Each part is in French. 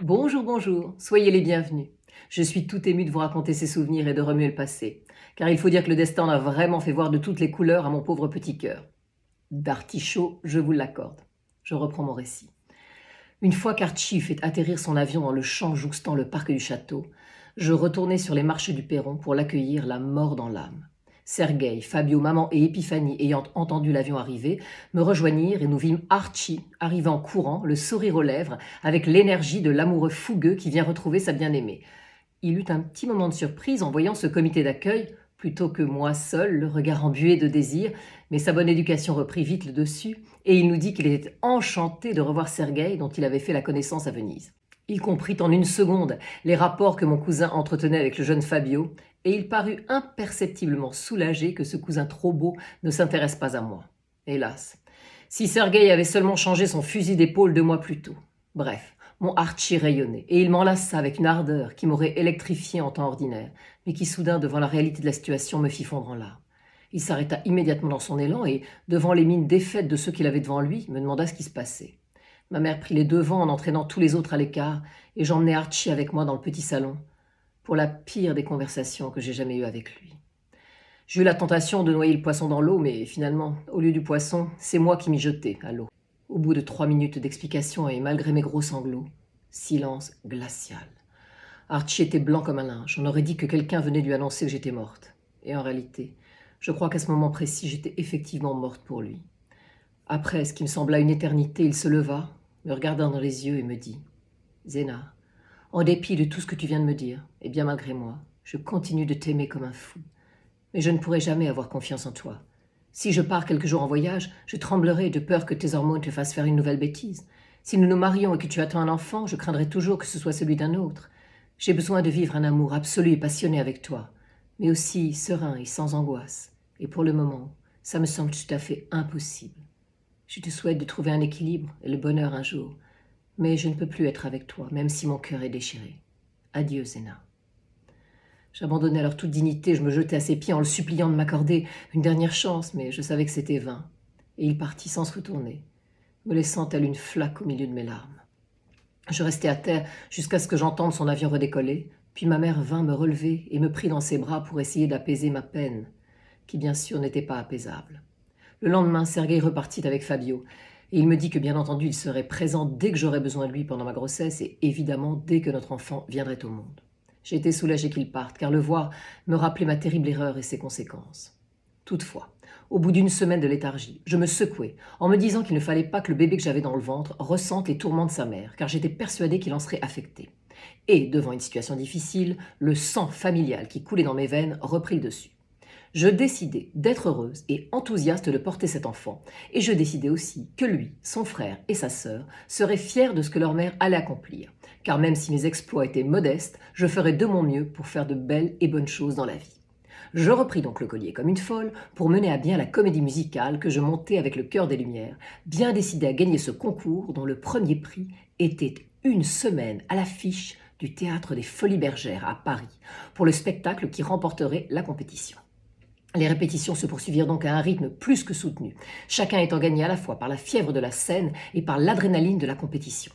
Bonjour, bonjour, soyez les bienvenus. Je suis tout ému de vous raconter ces souvenirs et de remuer le passé, car il faut dire que le destin a vraiment fait voir de toutes les couleurs à mon pauvre petit cœur. D'artichaut, je vous l'accorde. Je reprends mon récit. Une fois qu'Archie fait atterrir son avion dans le champ jouxtant le parc du château, je retournai sur les marches du perron pour l'accueillir la mort dans l'âme. Sergueï, Fabio, maman et Épiphanie, ayant entendu l'avion arriver, me rejoignirent et nous vîmes Archie arriver en courant, le sourire aux lèvres, avec l'énergie de l'amoureux fougueux qui vient retrouver sa bien-aimée. Il eut un petit moment de surprise en voyant ce comité d'accueil, plutôt que moi seul, le regard embué de désir, mais sa bonne éducation reprit vite le dessus, et il nous dit qu'il était enchanté de revoir Sergueï, dont il avait fait la connaissance à Venise. Il comprit en une seconde les rapports que mon cousin entretenait avec le jeune Fabio, et il parut imperceptiblement soulagé que ce cousin trop beau ne s'intéresse pas à moi. Hélas, si Sergueï avait seulement changé son fusil d'épaule 2 mois plus tôt. Bref, mon Archie rayonnait, et il m'enlaça avec une ardeur qui m'aurait électrifié en temps ordinaire, mais qui soudain, devant la réalité de la situation, me fit fondre en larmes. Il s'arrêta immédiatement dans son élan et, devant les mines défaites de ceux qu'il avait devant lui, me demanda ce qui se passait. Ma mère prit les devants en entraînant tous les autres à l'écart, et j'emmenai Archie avec moi dans le petit salon, pour la pire des conversations que j'ai jamais eues avec lui. J'ai eu la tentation de noyer le poisson dans l'eau, mais finalement, au lieu du poisson, c'est moi qui m'y jetai à l'eau. Au bout de 3 minutes d'explication et malgré mes gros sanglots, silence glacial. Archie était blanc comme un linge. On aurait dit que quelqu'un venait lui annoncer que j'étais morte. Et en réalité, je crois qu'à ce moment précis, j'étais effectivement morte pour lui. Après ce qui me sembla une éternité, il se leva, me regarda dans les yeux et me dit « Zéna, en dépit de tout ce que tu viens de me dire, et bien malgré moi, je continue de t'aimer comme un fou. Mais je ne pourrai jamais avoir confiance en toi. Si je pars quelques jours en voyage, je tremblerai de peur que tes hormones te fassent faire une nouvelle bêtise. Si nous nous marions et que tu attends un enfant, je craindrai toujours que ce soit celui d'un autre. J'ai besoin de vivre un amour absolu et passionné avec toi, mais aussi serein et sans angoisse. Et pour le moment, ça me semble tout à fait impossible. Je te souhaite de trouver un équilibre et le bonheur un jour, mais je ne peux plus être avec toi, même si mon cœur est déchiré. Adieu, Zéna. » J'abandonnai alors toute dignité, je me jetai à ses pieds en le suppliant de m'accorder une dernière chance, mais je savais que c'était vain. Et il partit sans se retourner, me laissant telle une flaque au milieu de mes larmes. Je restai à terre jusqu'à ce que j'entende son avion redécoller, puis ma mère vint me relever et me prit dans ses bras pour essayer d'apaiser ma peine, qui bien sûr n'était pas apaisable. Le lendemain, Sergueï repartit avec Fabio, et il me dit que bien entendu il serait présent dès que j'aurais besoin de lui pendant ma grossesse et évidemment dès que notre enfant viendrait au monde. J'ai été soulagée qu'il parte, car le voir me rappelait ma terrible erreur et ses conséquences. Toutefois, au bout d'une semaine de léthargie, je me secouai en me disant qu'il ne fallait pas que le bébé que j'avais dans le ventre ressente les tourments de sa mère, car j'étais persuadée qu'il en serait affecté. Et, devant une situation difficile, le sang familial qui coulait dans mes veines reprit le dessus. Je décidai d'être heureuse et enthousiaste de porter cet enfant, et je décidai aussi que lui, son frère et sa sœur seraient fiers de ce que leur mère allait accomplir, car même si mes exploits étaient modestes, je ferais de mon mieux pour faire de belles et bonnes choses dans la vie. Je repris donc le collier comme une folle pour mener à bien la comédie musicale que je montais avec le Chœur des Lumières, bien décidé à gagner ce concours dont le premier prix était une semaine à l'affiche du Théâtre des Folies Bergères à Paris, pour le spectacle qui remporterait la compétition. Les répétitions se poursuivirent donc à un rythme plus que soutenu, chacun étant gagné à la fois par la fièvre de la scène et par l'adrénaline de la compétition.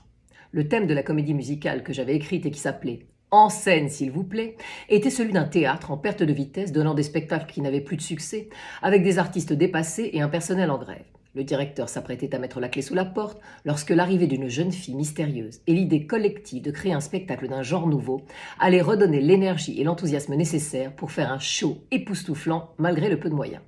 Le thème de la comédie musicale que j'avais écrite et qui s'appelait « En scène, s'il vous plaît » était celui d'un théâtre en perte de vitesse donnant des spectacles qui n'avaient plus de succès, avec des artistes dépassés et un personnel en grève. Le directeur s'apprêtait à mettre la clé sous la porte lorsque l'arrivée d'une jeune fille mystérieuse et l'idée collective de créer un spectacle d'un genre nouveau allaient redonner l'énergie et l'enthousiasme nécessaires pour faire un show époustouflant malgré le peu de moyens.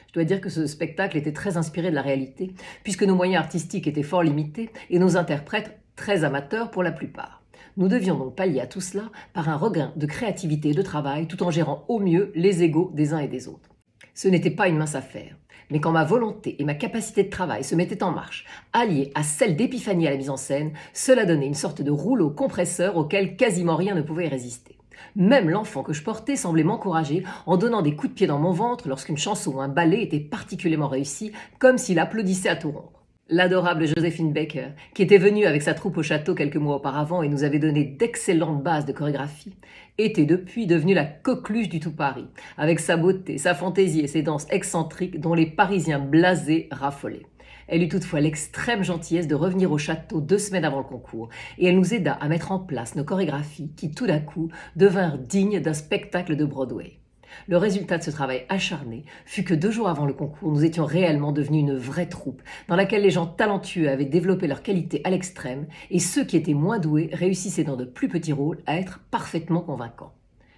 Je dois dire que ce spectacle était très inspiré de la réalité, puisque nos moyens artistiques étaient fort limités et nos interprètes très amateurs pour la plupart. Nous devions donc pallier à tout cela par un regain de créativité et de travail tout en gérant au mieux les égos des uns et des autres. Ce n'était pas une mince affaire, mais quand ma volonté et ma capacité de travail se mettaient en marche, alliées à celle d'Épiphanie à la mise en scène, cela donnait une sorte de rouleau compresseur auquel quasiment rien ne pouvait résister. Même l'enfant que je portais semblait m'encourager en donnant des coups de pied dans mon ventre lorsqu'une chanson ou un ballet était particulièrement réussi, comme s'il applaudissait à tout rompre. L'adorable Joséphine Baker, qui était venue avec sa troupe au château quelques mois auparavant et nous avait donné d'excellentes bases de chorégraphie, était depuis devenue la coqueluche du tout Paris, avec sa beauté, sa fantaisie et ses danses excentriques dont les Parisiens blasés raffolaient. Elle eut toutefois l'extrême gentillesse de revenir au château 2 semaines avant le concours, et elle nous aida à mettre en place nos chorégraphies qui, tout d'un coup, devinrent dignes d'un spectacle de Broadway. Le résultat de ce travail acharné fut que 2 jours avant le concours, nous étions réellement devenus une vraie troupe, dans laquelle les gens talentueux avaient développé leurs qualités à l'extrême, et ceux qui étaient moins doués réussissaient dans de plus petits rôles à être parfaitement convaincants.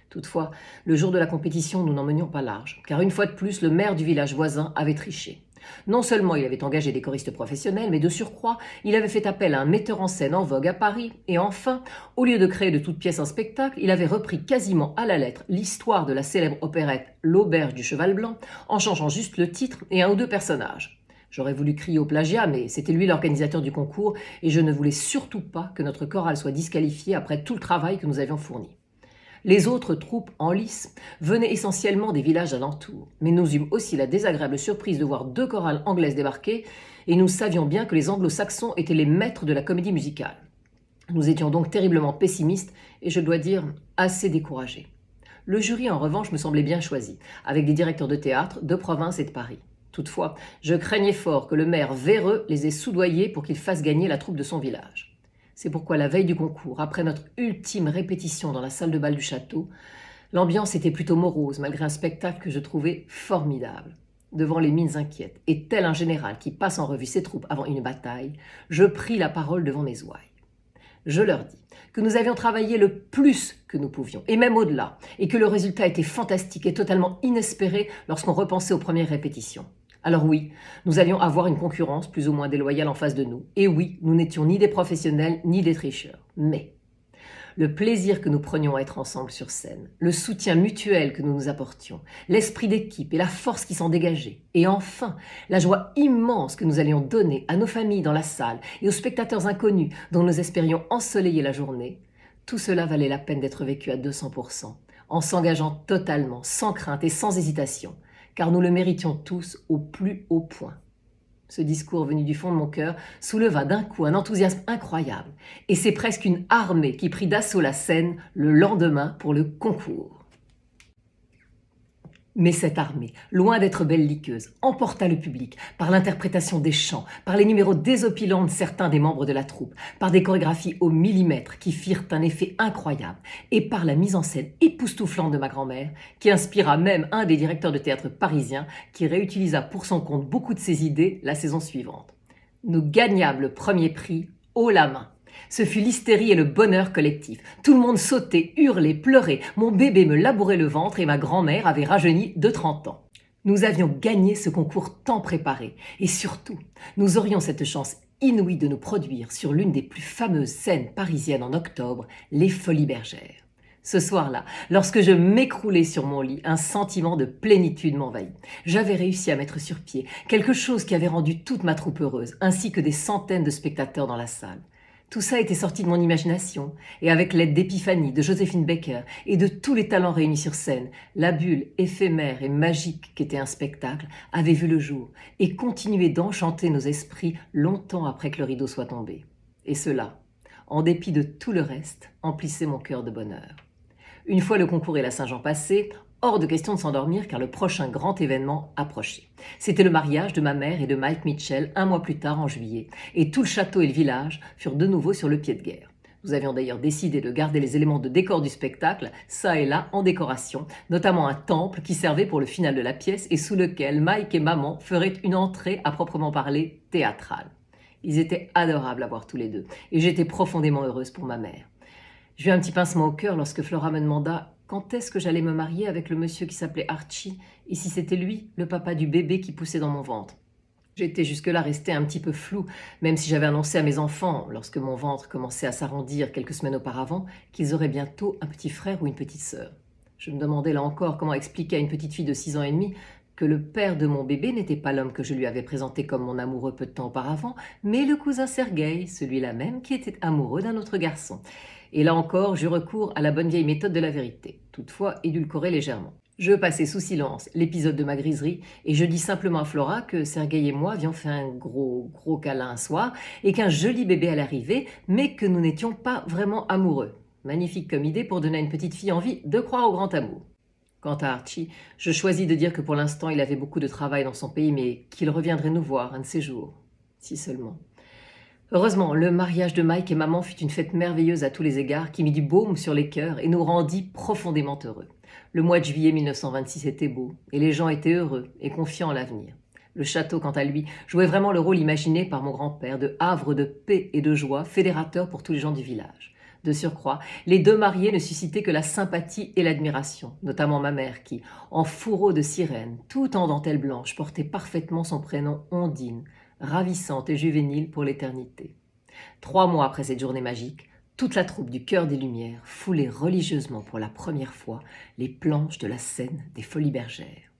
Toutefois, le jour de la compétition, nous n'en menions pas large, car une fois de plus, le maire du village voisin avait triché. Non seulement il avait engagé des choristes professionnels, mais de surcroît, il avait fait appel à un metteur en scène en vogue à Paris, et enfin, au lieu de créer de toutes pièces un spectacle, il avait repris quasiment à la lettre l'histoire de la célèbre opérette L'Auberge du Cheval Blanc, en changeant juste le titre et un ou deux personnages. J'aurais voulu crier au plagiat, mais c'était lui l'organisateur du concours, et je ne voulais surtout pas que notre chorale soit disqualifiée après tout le travail que nous avions fourni. Les autres troupes en lice venaient essentiellement des villages alentours, mais nous eûmes aussi la désagréable surprise de voir 2 chorales anglaises débarquer, et nous savions bien que les anglo-saxons étaient les maîtres de la comédie musicale. Nous étions donc terriblement pessimistes, et je dois dire assez découragés. Le jury, en revanche, me semblait bien choisi, avec des directeurs de théâtre de province et de Paris. Toutefois, je craignais fort que le maire véreux les ait soudoyés pour qu'ils fassent gagner la troupe de son village. C'est pourquoi la veille du concours, après notre ultime répétition dans la salle de bal du château, l'ambiance était plutôt morose malgré un spectacle que je trouvais formidable. Devant les mines inquiètes, et tel un général qui passe en revue ses troupes avant une bataille, je pris la parole devant mes ouailles. Je leur dis que nous avions travaillé le plus que nous pouvions, et même au-delà, et que le résultat était fantastique et totalement inespéré lorsqu'on repensait aux premières répétitions. Alors oui, nous allions avoir une concurrence plus ou moins déloyale en face de nous. Et oui, nous n'étions ni des professionnels ni des tricheurs. Mais le plaisir que nous prenions à être ensemble sur scène, le soutien mutuel que nous nous apportions, l'esprit d'équipe et la force qui s'en dégageait, et enfin la joie immense que nous allions donner à nos familles dans la salle et aux spectateurs inconnus dont nous espérions ensoleiller la journée, tout cela valait la peine d'être vécu à 200%, en s'engageant totalement, sans crainte et sans hésitation, car nous le méritions tous au plus haut point. Ce discours venu du fond de mon cœur souleva d'un coup un enthousiasme incroyable, et c'est presque une armée qui prit d'assaut la scène le lendemain pour le concours. Mais cette armée, loin d'être belliqueuse, emporta le public par l'interprétation des chants, par les numéros désopilants de certains des membres de la troupe, par des chorégraphies au millimètre qui firent un effet incroyable, et par la mise en scène époustouflante de ma grand-mère, qui inspira même un des directeurs de théâtre parisiens, qui réutilisa pour son compte beaucoup de ses idées la saison suivante. Nous gagnâmes le premier prix haut la main. Ce fut l'hystérie et le bonheur collectif. Tout le monde sautait, hurlait, pleurait. Mon bébé me labourait le ventre et ma grand-mère avait rajeuni de 30 ans. Nous avions gagné ce concours tant préparé. Et surtout, nous aurions cette chance inouïe de nous produire sur l'une des plus fameuses scènes parisiennes en octobre, les Folies Bergères. Ce soir-là, lorsque je m'écroulais sur mon lit, un sentiment de plénitude m'envahit. J'avais réussi à mettre sur pied quelque chose qui avait rendu toute ma troupe heureuse, ainsi que des centaines de spectateurs dans la salle. Tout ça était sorti de mon imagination, et avec l'aide d'Épiphanie, de Joséphine Baker et de tous les talents réunis sur scène, la bulle éphémère et magique qu'était un spectacle avait vu le jour et continuait d'enchanter nos esprits longtemps après que le rideau soit tombé. Et cela, en dépit de tout le reste, emplissait mon cœur de bonheur. Une fois le concours et la Saint-Jean passés, hors de question de s'endormir car le prochain grand événement approchait. C'était le mariage de ma mère et de Mike Mitchell 1 mois plus tard en juillet, et tout le château et le village furent de nouveau sur le pied de guerre. Nous avions d'ailleurs décidé de garder les éléments de décor du spectacle, ça et là, en décoration, notamment un temple qui servait pour le final de la pièce et sous lequel Mike et maman feraient une entrée à proprement parler théâtrale. Ils étaient adorables à voir tous les deux, et j'étais profondément heureuse pour ma mère. J'eus un petit pincement au cœur lorsque Flora me demanda quand est-ce que j'allais me marier avec le monsieur qui s'appelait Archie, et si c'était lui, le papa du bébé qui poussait dans mon ventre. J'étais jusque-là restée un petit peu floue, même si j'avais annoncé à mes enfants, lorsque mon ventre commençait à s'arrondir quelques semaines auparavant, qu'ils auraient bientôt un petit frère ou une petite sœur. Je me demandais là encore comment expliquer à une petite fille de 6 ans et demi que le père de mon bébé n'était pas l'homme que je lui avais présenté comme mon amoureux peu de temps auparavant, mais le cousin Sergueï, celui-là même qui était amoureux d'un autre garçon. Et là encore, j'eus recours à la bonne vieille méthode de la vérité, toutefois édulcorée légèrement. Je passai sous silence l'épisode de ma griserie et je dis simplement à Flora que Sergueï et moi avions fait un gros câlin un soir et qu'un joli bébé allait arriver, mais que nous n'étions pas vraiment amoureux. Magnifique comme idée pour donner à une petite fille envie de croire au grand amour. Quant à Archie, je choisis de dire que pour l'instant il avait beaucoup de travail dans son pays, mais qu'il reviendrait nous voir un de ces jours. Si seulement. Heureusement, le mariage de Mike et maman fut une fête merveilleuse à tous les égards, qui mit du baume sur les cœurs et nous rendit profondément heureux. Le mois de juillet 1926 était beau, et les gens étaient heureux et confiants en l'avenir. Le château, quant à lui, jouait vraiment le rôle imaginé par mon grand-père de havre de paix et de joie, fédérateur pour tous les gens du village. De surcroît, les deux mariés ne suscitaient que la sympathie et l'admiration, notamment ma mère qui, en fourreau de sirène, tout en dentelle blanche, portait parfaitement son prénom Ondine, ravissante et juvénile pour l'éternité. 3 mois après cette journée magique, toute la troupe du Chœur des Lumières foulait religieusement pour la première fois les planches de la scène des Folies Bergères.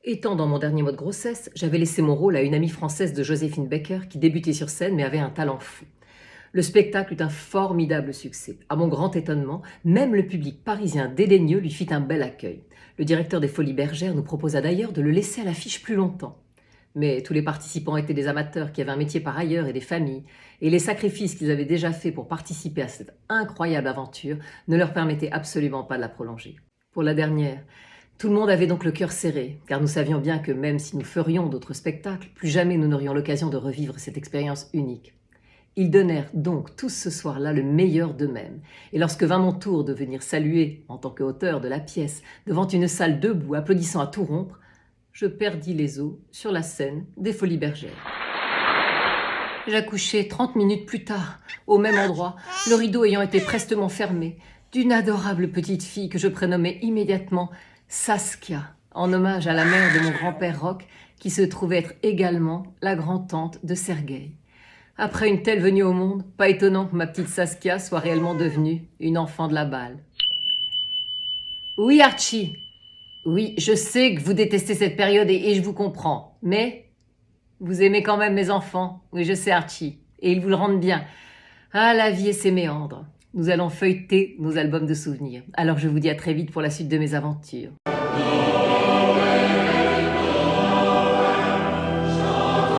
Étant dans mon dernier mois de grossesse, j'avais laissé mon rôle à une amie française de Joséphine Baker qui débutait sur scène mais avait un talent fou. Le spectacle eut un formidable succès. À mon grand étonnement, même le public parisien dédaigneux lui fit un bel accueil. Le directeur des Folies Bergères nous proposa d'ailleurs de le laisser à l'affiche plus longtemps. Mais tous les participants étaient des amateurs qui avaient un métier par ailleurs et des familles, et les sacrifices qu'ils avaient déjà faits pour participer à cette incroyable aventure ne leur permettaient absolument pas de la prolonger. Pour la dernière, tout le monde avait donc le cœur serré, car nous savions bien que même si nous ferions d'autres spectacles, plus jamais nous n'aurions l'occasion de revivre cette expérience unique. Ils donnèrent donc tous ce soir-là le meilleur d'eux-mêmes, et lorsque vint mon tour de venir saluer, en tant qu'auteur de la pièce, devant une salle debout applaudissant à tout rompre, je perdis les os sur la scène des Folies Bergères. J'accouchai 30 minutes plus tard, au même endroit, le rideau ayant été prestement fermé, d'une adorable petite fille que je prénommai immédiatement Saskia, en hommage à la mère de mon grand-père Roch, qui se trouvait être également la grand-tante de Sergueï. Après une telle venue au monde, pas étonnant que ma petite Saskia soit réellement devenue une enfant de la balle. Oui, Archie. Oui, je sais que vous détestez cette période et je vous comprends, mais vous aimez quand même mes enfants. Oui, je sais, Archie, et ils vous le rendent bien. Ah, la vie et ses méandres. Nous allons feuilleter nos albums de souvenirs. Alors je vous dis à très vite pour la suite de mes aventures.